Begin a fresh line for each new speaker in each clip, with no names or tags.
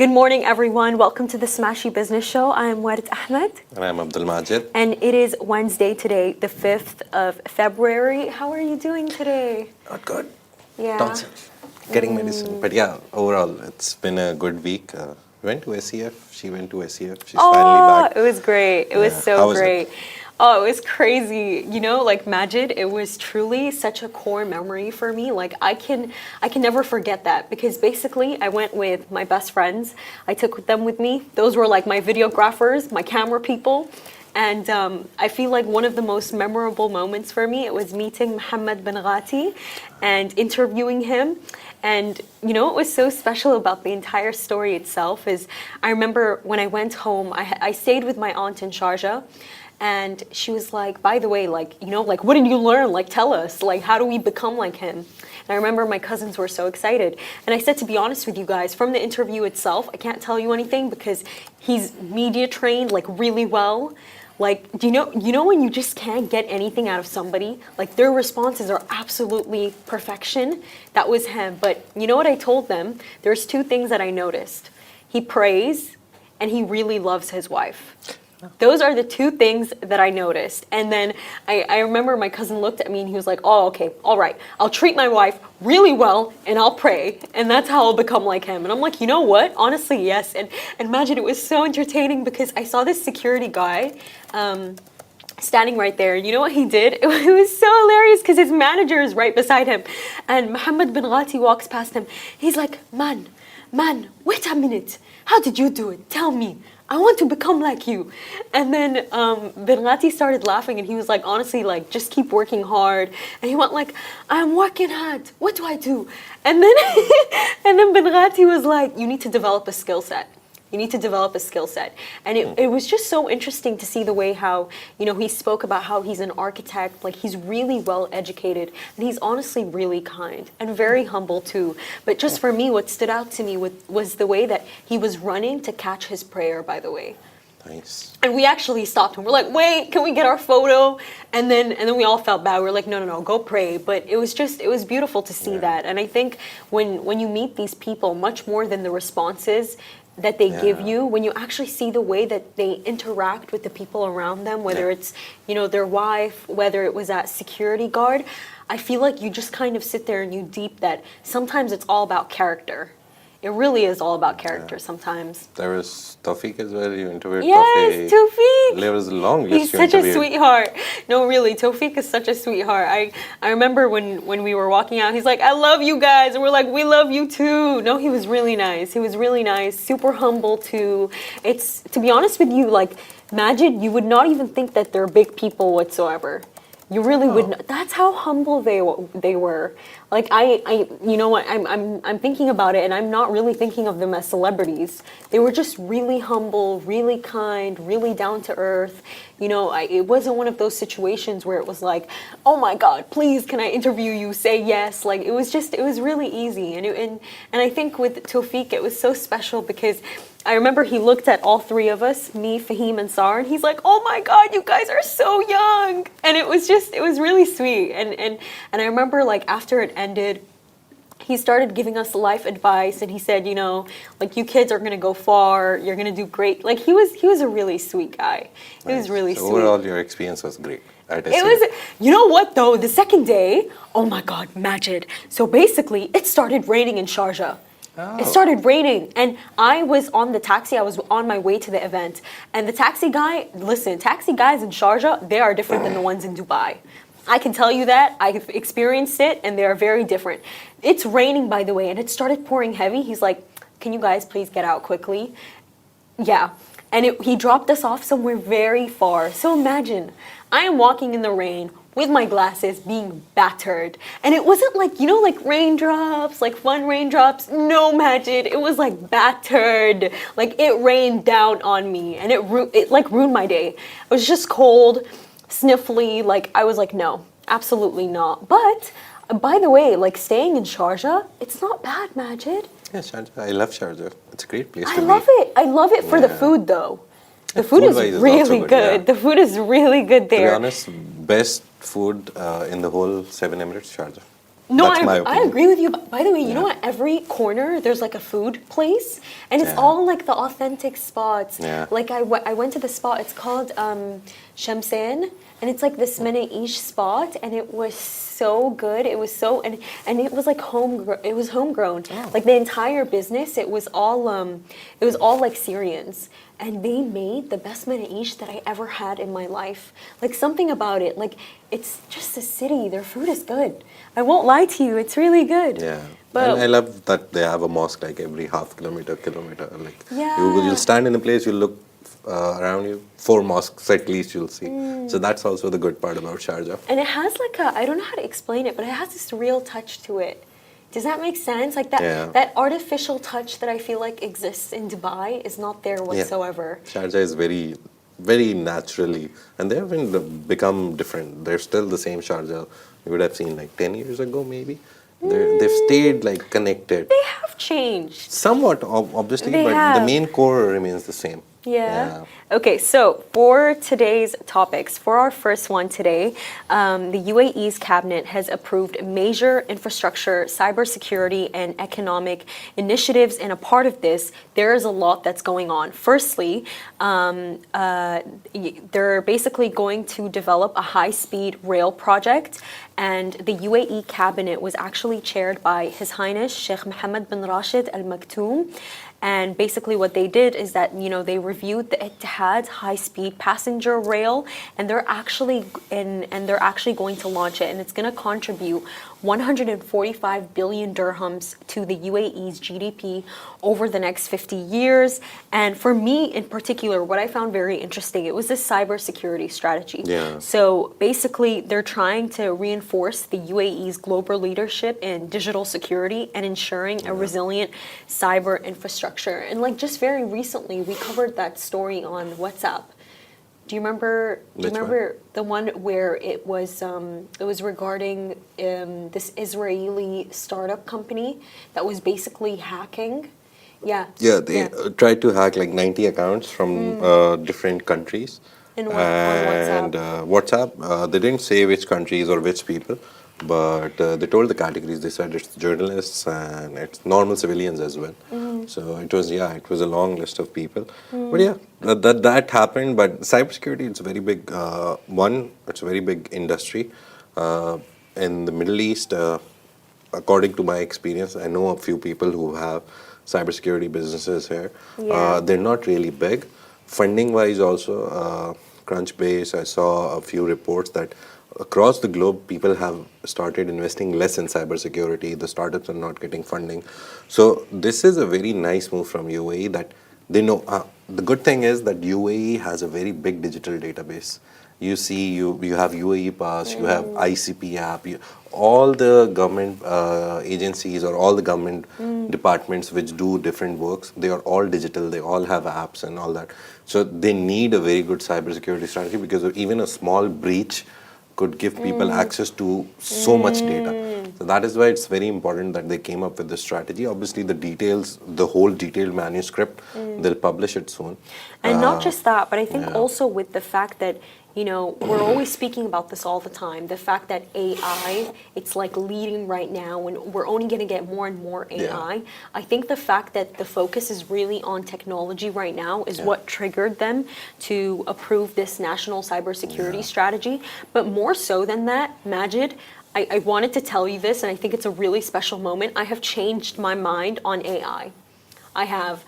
Good morning, everyone. Welcome to the Smashy Business Show. I am Warid Ahmed.
And I'm Abdul Majid.
And it is Wednesday today, the 5th of February. How are you doing today?
Not good.
Yeah.
Tonsils. Getting medicine. But yeah, overall, it's been a good week. We went to SEF. She went to SEF. She's finally back.
It was great. It was so
How was
great.
it?
Oh, it was crazy. You know, like Majid, it was truly such a core memory for me. Like I can never forget that because basically I went with my best friends. I took them with me. Those were like my videographers, my camera people. And I feel like one of the most memorable moments for me, it was meeting Mohammed bin Ghati and interviewing him. And you know what was so special about the entire story itself is I remember when I went home, I stayed with my aunt in Sharjah. And she was like, by the way, like, you know, like, what did you learn? Like, tell us, like, how do we become like him? And I remember my cousins were so excited. And I said, to be honest with you guys, from the interview itself, I can't tell you anything because he's media trained, like, really well. Like, you know when you just can't get anything out of somebody? Like, their responses are absolutely perfection. That was him. But you know what I told them? There's two things that I noticed. He prays, and he really loves his wife. Those are the two things that I noticed. And then I remember my cousin looked at me and he was like, oh, okay, all right. I'll treat my wife really well and I'll pray. And that's how I'll become like him. And I'm like, you know what? Honestly, yes. And imagine it was so entertaining because I saw this security guy standing right there. You know what he did? It was so hilarious because his manager is right beside him. And Mohammed bin Ghati walks past him. He's like, man, wait a minute. How did you do it? Tell me. I want to become like you. And then Bin Ghati started laughing and he was like, honestly, like, just keep working hard. And he went like, I'm working hard. What do I do? And then, and then Bin Ghati was like, you need to develop a skill set. You need to develop a skill set. And it was just so interesting to see the way how, you know, he spoke about how he's an architect, like he's really well educated and he's honestly really kind and very humble too. But just for me, what stood out to me was the way that he was running to catch his prayer, by the way.
Nice.
And we actually stopped him. We're like, wait, can we get our photo? And then we all felt bad. We were like, no, go pray. But it was beautiful to see that. And I think when you meet these people, much more than the responses that they give you, when you actually see the way that they interact with the people around them, whether it's, you know, their wife, whether it was that security guard, I feel like you just kind of sit there and you deep that sometimes it's all about character. It really is all about character sometimes.
There was Tawfiq as well. You interviewed
Yes, Tawfiq.
There was a long list.
He's such a sweetheart. No, really, Tawfiq is such a sweetheart. I remember when we were walking out, he's like, I love you guys. And we're like, we love you too. No, he was really nice. He was really nice. Super humble too. It's, to be honest with you, like, Majid, you would not even think that they're big people whatsoever. You really would not. That's how humble they were. Like I you know what? I'm thinking about it, and I'm not really thinking of them as celebrities. They were just really humble, really kind, really down to earth. You know, it wasn't one of those situations where it was like, oh my God, please, can I interview you? Say yes. Like it was really easy, and I think with Tawfiq, it was so special because I remember he looked at all three of us, me, Fahim, and Sar, and he's like, oh my God, you guys are so young. And it was really sweet. And I remember like after it ended, he started giving us life advice and he said, you know, like you kids are going to go far. You're going to do great. Like he was a really sweet guy. He was really sweet.
Overall, your experience was great.
It was, you know what though, the second day, oh my God, Majid. So basically it started raining in Sharjah. Oh. It started raining and I was on the taxi. I was on my way to the event and the taxi guy, listen, taxi guys in Sharjah, they are different than the ones in Dubai. I can tell you that. I've experienced it and they are very different. It's raining, by the way, and it started pouring heavy. He's like, can you guys please get out quickly? Yeah. And he dropped us off somewhere very far. So imagine, I am walking in the rain with my glasses being battered. And it wasn't like, you know, like raindrops, like fun raindrops. No, Majid, it was like battered. Like it rained down on me and it like ruined my day. It was just cold, sniffly. Like I was like, no, absolutely not. But by the way, like staying in Sharjah, it's not bad, Majid.
Yeah, Sharjah. I love Sharjah. It's a great place to be.
I love it for the food though. The food is really good. The food is really good there.
To be honest, best food in the whole 7 Emirates, Sharjah.
No,
That's my
I
opinion.
agree with you. By the way, you know
Yeah.
what? Every corner there's like a food place, and it's
Yeah.
all like the authentic spots.
Yeah.
Like I went to the spot. It's called Shamsan, and it's like this Minaish spot, and it was so good. It was so and it was like it was homegrown.
Oh.
Like the entire business, it was all like Syrians, and they made the best Minaish that I ever had in my life. Like something about it, like it's just a city. Their food is good. I won't lie to you, it's really good.
Yeah.
But
And I love that they have a mosque like every half kilometer. Like
Yeah.
you'll stand in a place, you'll look around you, 4 mosques at least you'll see. So that's also the good part about Sharjah.
and it has like a, I don't know how to explain it, but it has this real touch to it. Does that make sense? Like that
Yeah.
that artificial touch that I feel like exists in Dubai is not there whatsoever.
Sharjah is very, very naturally, and they haven't become different. They're still the same Sharjah you would have seen like 10 years ago, maybe. They've stayed like connected.
They have changed.
Somewhat, obviously,
They
but
have.
the main core remains the same.
Yeah. Okay, so for today's topics, for our first one today, the UAE's cabinet has approved major infrastructure, cybersecurity, and economic initiatives. And a part of this, there is a lot that's going on. Firstly, they're basically going to develop a high-speed rail project. And the UAE cabinet was actually chaired by His Highness Sheikh Mohammed bin Rashid Al Maktoum. And basically what they did is that, you know, they reviewed the Ittihad's high-speed passenger rail, and they're actually going to launch it, and it's going to contribute 145 billion dirhams to the UAE's GDP over the next 50 years. And for me in particular, what I found very interesting, it was this cybersecurity strategy.
Yeah.
So basically, they're trying to reinforce the UAE's global leadership in digital security and ensuring a resilient cyber infrastructure. And like just very recently, we covered that story on WhatsApp. Do you remember?
Which one?
The one where it was regarding this Israeli startup company that was basically hacking? Yeah.
Yeah, they tried to hack like 90 accounts from different countries.
On
And WhatsApp, they didn't say which countries or which people, but they told the categories. They said it's journalists and it's normal civilians as well. So it was a long list of people. But yeah, that happened. But cybersecurity, it's a very big it's a very big industry in the Middle East. According to my experience, I know a few people who have cybersecurity businesses here.
Yeah.
They're not really big. Funding-wise also, Crunchbase, I saw a few reports that across the globe, people have started investing less in cybersecurity. The startups are not getting funding. So this is a very nice move from UAE that they know. The good thing is that UAE has a very big digital database. You see, you have UAE Pass, you have ICP app, all the government agencies or all the government departments which do different works, they are all digital, they all have apps and all that. So they need a very good cybersecurity strategy because even a small breach could give people access to so much data. So that is why it's very important that they came up with this strategy. Obviously, the details, the whole detailed manuscript, they'll publish it soon.
And not just that, but I think
yeah.
also with the fact that, you know, we're always speaking about this all the time. The fact that AI, it's like leading right now, and we're only going to get more and more AI.
Yeah.
I think the fact that the focus is really on technology right now is what triggered them to approve this national cybersecurity strategy. But more so than that, Majid, I wanted to tell you this, and I think it's a really special moment. I have changed my mind on AI. I have.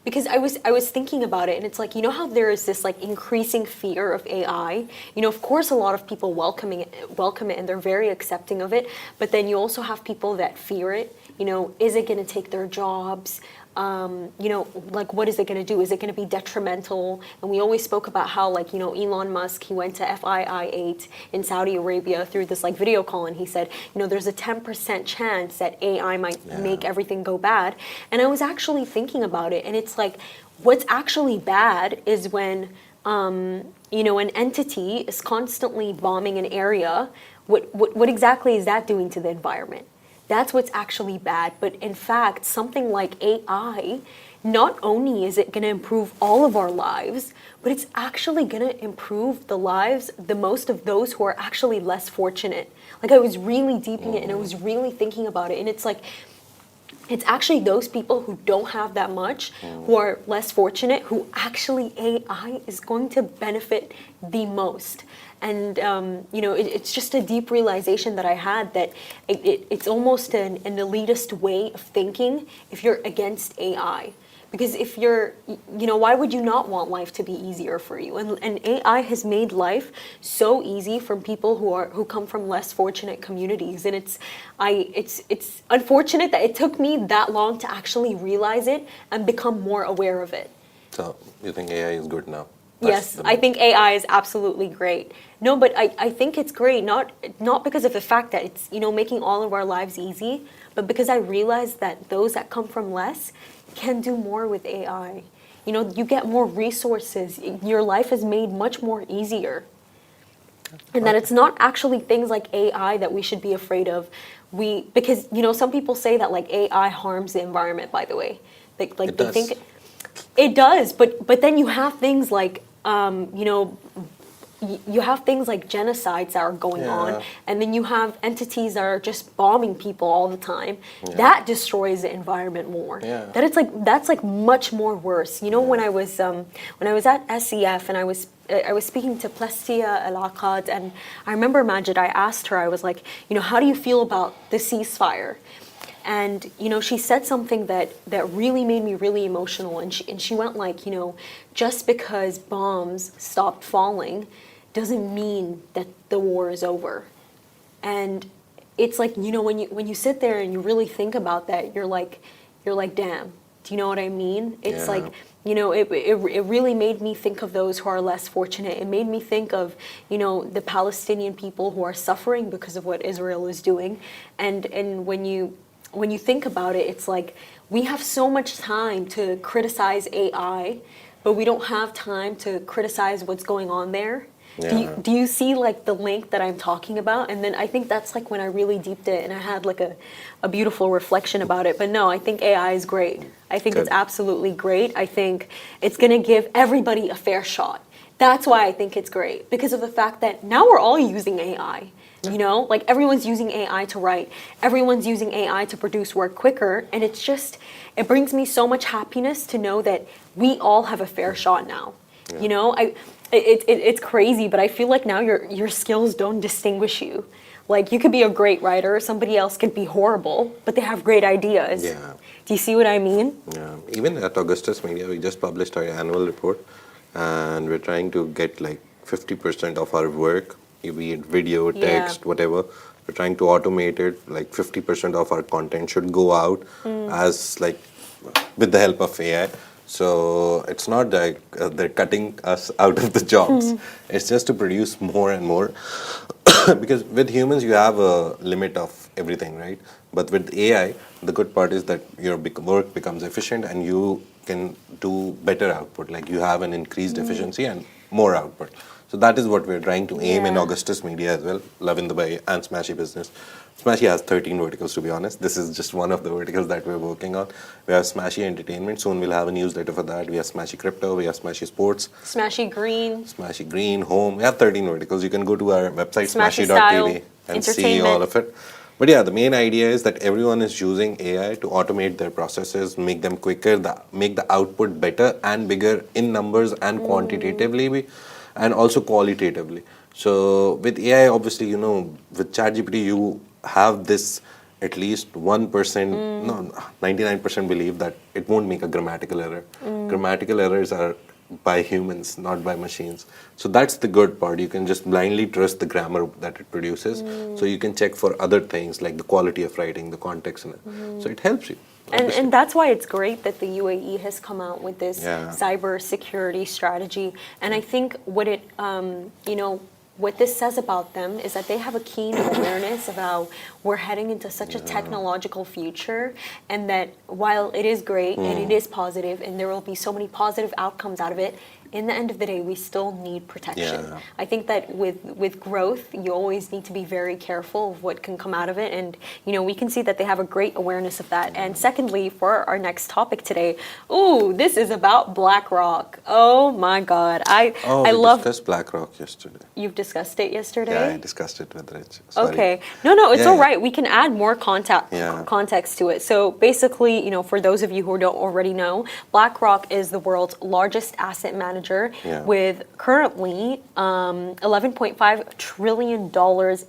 Because I was thinking about it, and it's like, you know how there is this like increasing fear of AI. You know, of course, a lot of people welcome it, and they're very accepting of it. But then you also have people that fear it. You know, is it going to take their jobs? You know, like, what is it going to do? Is it going to be detrimental? And we always spoke about how, like, you know, Elon Musk, he went to FII8 in Saudi Arabia through this, like, video call, and he said, you know, there's a 10% chance that AI might make everything go bad. And I was actually thinking about it, and it's like, what's actually bad is when, you know, an entity is constantly bombing an area. What exactly is that doing to the environment? That's what's actually bad. But in fact, something like AI, not only is it going to improve all of our lives, but it's actually going to improve the lives, the most of those who are actually less fortunate. Like I was really deeping it and I was really thinking about it. And it's like, it's actually those people who don't have that much, who are less fortunate, who actually AI is going to benefit the most. And it's just a deep realization that I had that it's almost an elitist way of thinking if you're against AI. Because if you're, why would you not want life to be easier for you? And AI has made life so easy from people who come from less fortunate communities. And it's unfortunate that it took me that long to actually realize it and become more aware of it.
So you think AI is good now?
Yes, I think AI is absolutely great. No, but I think it's great, not because of the fact that it's, making all of our lives easy, but because I realize that those that come from less can do more with AI. You get more resources. Your life is made much more easier. And that it's not actually things like AI that we should be afraid of. Because some people say that like AI harms the environment, by the way. Like they think it does, but then you have things like you have things like genocides that are going on, and then you have entities that are just bombing people all the time. That destroys the environment more. That's like much more worse. When I was at SEF and I was speaking to Plestia Al-Aqad, and I remember Majid, I asked her, I was like, how do you feel about the ceasefire? And she said something that really made me really emotional, and she went like, just because bombs stopped falling doesn't mean that the war is over. And it's like, when you sit there and you really think about that, you're like, damn. Do you know what I mean? It's like, it really made me think of those who are less fortunate. It made me think of, the Palestinian people who are suffering because of what Israel is doing. And when you think about it, it's like we have so much time to criticize AI, but we don't have time to criticize what's going on there. Do you see like the link that I'm talking about? And then I think that's like when I really deeped it and I had like a beautiful reflection about it. But no, I think AI is great. I think it's absolutely great. I think it's going to give everybody a fair shot. That's why I think it's great, because of the fact that now we're all using AI. Like everyone's using AI to write, everyone's using AI to produce work quicker, and it brings me so much happiness to know that we all have a fair shot now. It's crazy, but I feel like now your skills don't distinguish you. Like you could be a great writer, somebody else could be horrible, but they have great ideas. Do you see what I mean?
Even at Augustus Media, we just published our annual report, and we're trying to get like 50% of our work, be it video, text, whatever. We're trying to automate it. Like 50% of our content should go out as like with the help of AI. So it's not like they're cutting us out of the jobs. It's just to produce more and more. Because with humans, you have a limit of everything, right? But with AI, the good part is that your work becomes efficient and you can do better output. Like you have an increased efficiency and more output. So that is what we're trying to aim in Augustus Media as well, Love in Dubai and Smashy Business. Smashy has 13 verticals, to be honest. This is just one of the verticals that we're working on. We have Smashy Entertainment. Soon we'll have a newsletter for that. We have Smashy Crypto. We have Smashy Sports.
Smashy Green.
Smashy Green, Home. We have 13 verticals. You can go to our website,
Smashy
smashy.tv, and see all of it. But yeah, the main idea is that everyone is using AI to automate their processes, make them quicker, make the output better and bigger in numbers and quantitatively, and also qualitatively. So with AI, obviously, with ChatGPT, you have this at least 1%, no, 99% believe that it won't make a grammatical error. Grammatical errors are by humans, not by machines. So that's the good part. You can just blindly trust the grammar that it produces. So you can check for other things like the quality of writing, the context in it. So it helps you.
And that's why it's great that the UAE has come out with this cybersecurity strategy. And I think what it, what this says about them is that they have a keen awareness of how we're heading into such a technological future, and that while it is great and it is positive and there will be so many positive outcomes out of it, in the end of the day, we still need protection.
Yeah.
I think that with growth, you always need to be very careful of what can come out of it. And, we can see that they have a great awareness of that. And secondly, for our next topic today, this is about BlackRock. Oh my God. I
We
love.
discussed BlackRock yesterday.
You've discussed it yesterday?
Yeah, I discussed it with Rich. Sorry.
Okay. No, it's
Yeah,
all
yeah.
right. We can add more
Yeah.
context to it. So basically, for those of you who don't already know, BlackRock is the world's largest asset manager with currently $11.5 trillion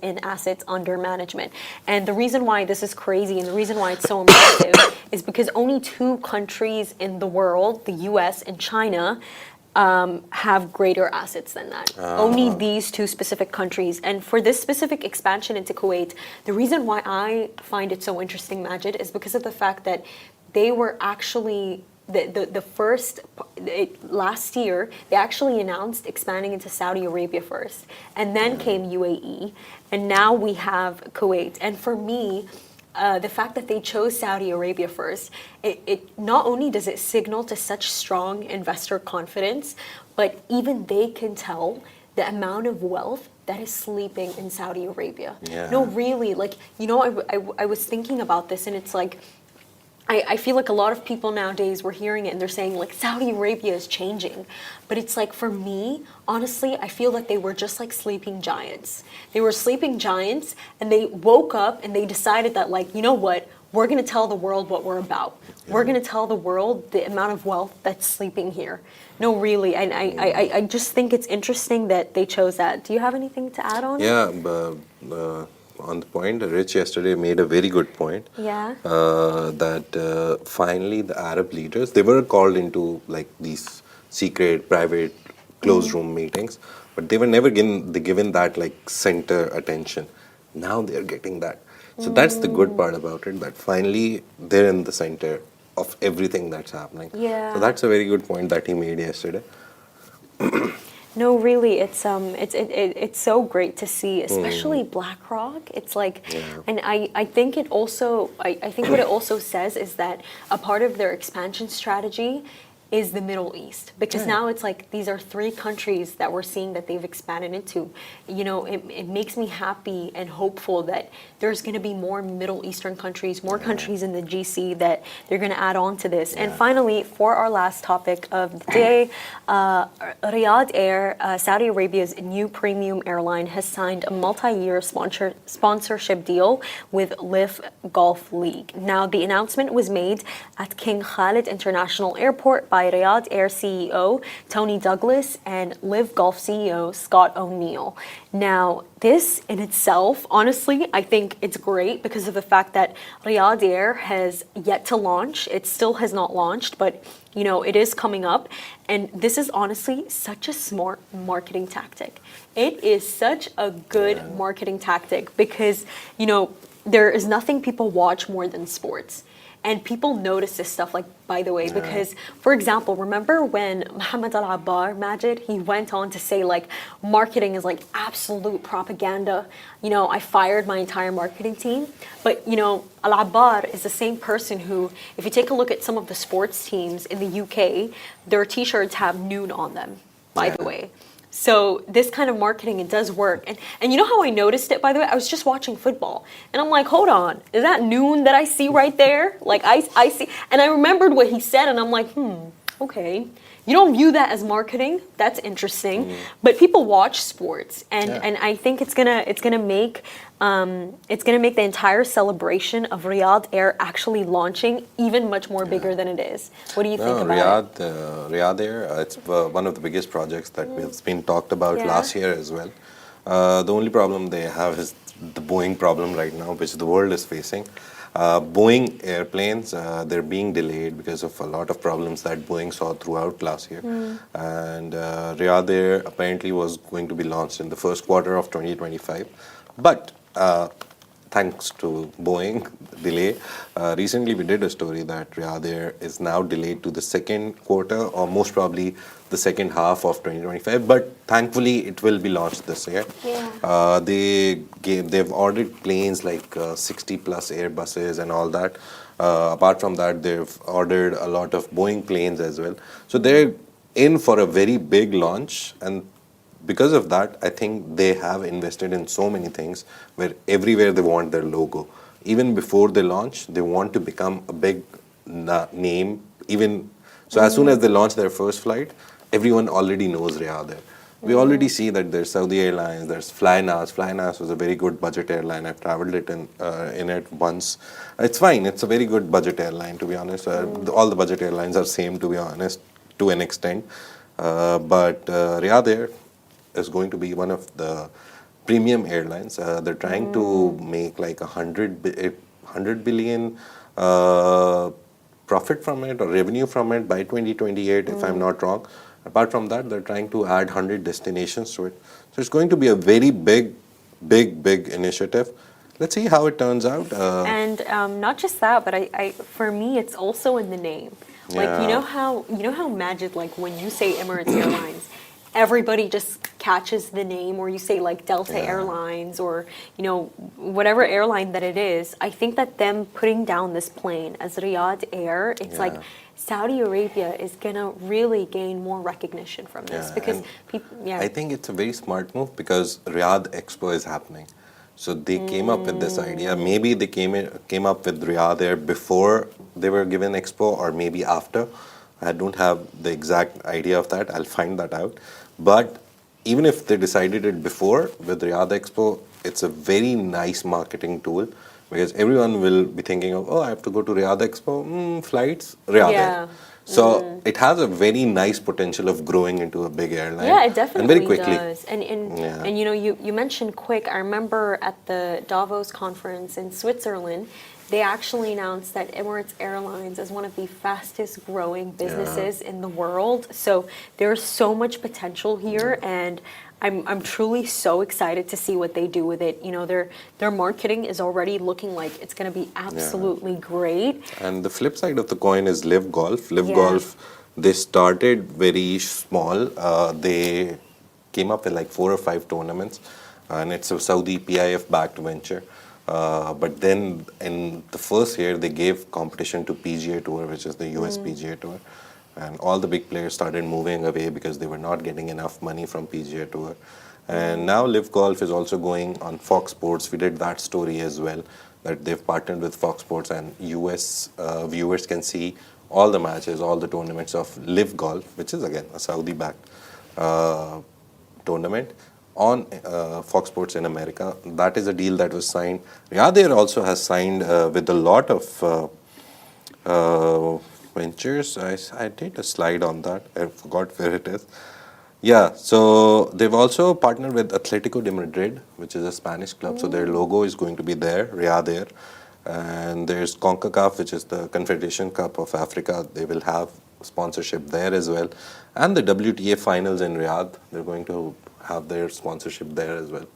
in assets under management. And the reason why this is crazy and the reason why it's so impressive is because only two countries in the world, the US and China, have greater assets than that. Only these two specific countries. And for this specific expansion into Kuwait, the reason why I find it so interesting, Majid, is because of the fact that they were actually last year, they actually announced expanding into Saudi Arabia first, and then came UAE, and now we have Kuwait. And for me, the fact that they chose Saudi Arabia first, it not only does it signal to such strong investor confidence, but even they can tell the amount of wealth that is sleeping in Saudi Arabia.
Yeah.
No, really, I was thinking about this, and it's like, I feel like a lot of people nowadays, we're hearing it and they're saying like Saudi Arabia is changing. But it's like, for me, honestly, I feel like they were just like sleeping giants. They were sleeping giants and they woke up and they decided that, like, you know what? We're going to tell the world what we're about. Yeah. We're going to tell the world the amount of wealth that's sleeping here. No, really. And I just think it's interesting that they chose that. Do you have anything to add on?
Yeah, on the point, Rich yesterday made a very good point.
Yeah.
That finally the Arab leaders, they were called into like these secret, private, closed room meetings, but they were never given that like center attention. Now they are getting that. So that's the good part about it, that finally they're in the center of everything that's happening.
Yeah.
So that's a very good point that he made yesterday.
No, really, it's so great to see, especially BlackRock. It's like, and I think it also, I think what it also says is that a part of their expansion strategy is the Middle East, because now it's like these are three countries that we're seeing that they've expanded into. It makes me happy and hopeful that there's going to be more Middle Eastern countries, more countries in the GC that they're going to add on to this. And finally, for our last topic of the day, Riyadh Air, Saudi Arabia's new premium airline, has signed a multi-year sponsorship deal with LIV Golf League. Now, the announcement was made at King Khalid International Airport by Riyadh Air CEO Tony Douglas and LIV Golf CEO Scott O'Neill. Now, this in itself, honestly, I think it's great because of the fact that Riyadh Air has yet to launch. It still has not launched, but it is coming up. And this is honestly such a smart marketing tactic. It is such a good marketing tactic because, there is nothing people watch more than sports. And people notice this stuff, like, by the way, because, for example, remember when Mohammed Al-Abbar, Majid, he went on to say, like, marketing is like absolute propaganda. I fired my entire marketing team. But, Al-Abbar is the same person who, if you take a look at some of the sports teams in the UK, their T-shirts have noon on them, by the way. So this kind of marketing, it does work. And you know how I noticed it, by the way? I was just watching football. And I'm like, hold on. Is that noon that I see right there? Like, I see. And I remembered what he said, and I'm like, okay. You don't view that as marketing. That's interesting. But people watch sports. And I think it's gonna make the entire celebration of Riyadh Air actually launching even much more bigger than it is. What do you think about it?
Riyadh Air, it's one of the biggest projects that has been talked about last year as well. The only problem they have is the Boeing problem right now, which the world is facing. Boeing airplanes, they're being delayed because of a lot of problems that Boeing saw throughout last year. And Riyadh Air apparently was going to be launched in the first quarter of 2025. But thanks to Boeing delay, recently we did a story that Riyadh Air is now delayed to the second quarter, or most probably the second half of 2025. But thankfully, it will be launched this year. They've ordered planes like 60 plus Airbuses and all that. Apart from that, they've ordered a lot of Boeing planes as well. So they're in for a very big launch, and because of that, I think they have invested in so many things where everywhere they want their logo. Even before they launch, they want to become a big name. Even so, as soon as they launch their first flight, everyone already knows Riyadh Air. We already see that there's Saudi Airlines, there's Flynas. Flynas was a very good budget airline. I've traveled in it once. It's fine. It's a very good budget airline, to be honest. All the budget airlines are same, to be honest, to an extent. But Riyadh Air is going to be one of the premium airlines. They're trying to make like 100 billion profit from it or revenue from it by 2028, if I'm not wrong. Apart from that, they're trying to add 100 destinations to it. So it's going to be a very big initiative. Let's see how it turns out.
And not just that, but I for me, it's also in the name. Like you know how Majid, like when you say Emirates Airlines, everybody just catches the name, or you say like Delta Airlines, or whatever airline that it is. I think that them putting down this plane as Riyadh Air, it's like Saudi Arabia is gonna really gain more recognition from this because people. Yeah,
I think it's a very smart move because Riyadh Expo is happening. So they came up with this idea. Maybe they came up with Riyadh Air before they were given Expo, or maybe after. I don't have the exact idea of that. I'll find that out. But even if they decided it before with Riyadh Expo, it's a very nice marketing tool because everyone will be thinking of, oh, I have to go to Riyadh Expo, flights, Riyadh Air. So it has a very nice potential of growing into a big airline.
Yeah, it definitely
and very quickly.
does. And you mentioned quick. I remember at the Davos conference in Switzerland, they actually announced that Emirates Airlines is one of the fastest growing businesses in the world. So there's so much potential here, and I'm truly so excited to see what they do with it. Their marketing is already looking like it's going to be absolutely great.
And the flip side of the coin is LIV Golf. LIV Golf, they started very small. They came up with like 4 or 5 tournaments, and it's a Saudi PIF-backed venture. But then in the first year, they gave competition to PGA Tour, which is the US PGA Tour. And all the big players started moving away because they were not getting enough money from PGA Tour. And now LIV Golf is also going on Fox Sports. We did that story as well, that they've partnered with Fox Sports, and US viewers can see all the matches, all the tournaments of LIV Golf, which is again a Saudi-backed tournament, on Fox Sports in America. That is a deal that was signed. Riyadh Air also has signed with a lot of ventures. I did a slide on that. I forgot where it is. Yeah, so they've also partnered with Atletico de Madrid, which is a Spanish club. So their logo is going to be there, Riyadh Air. And there's CONCACAF, which is the Confederation Cup of Africa. They will have sponsorship there as well. And the WTA finals in Riyadh, they're going to have their sponsorship there as well.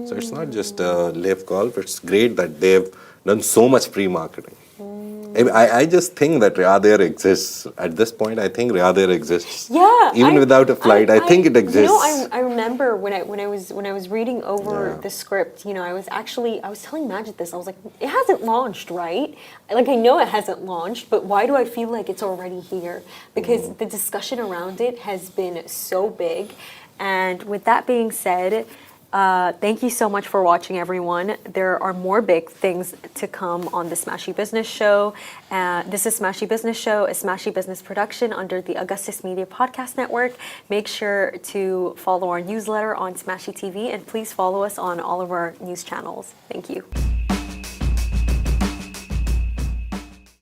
So it's not just LIV Golf. It's great that they've done so much pre-marketing. I just think that Riyadh Air exists. At this point, I think Riyadh Air exists.
Yeah,
even without a flight, I think it exists.
I remember when I was reading over the script. I was telling Majid this. I was like, it hasn't launched, right? Like, I know it hasn't launched, but why do I feel like it's already here? Because the discussion around it has been so big. And with that being said, thank you so much for watching, everyone. There are more big things to come on the Smashy Business Show. This is Smashy Business Show, a Smashy Business production under the Augustus Media Podcast Network. Make sure to follow our newsletter on Smashy TV, and please follow us on all of our news channels. Thank you.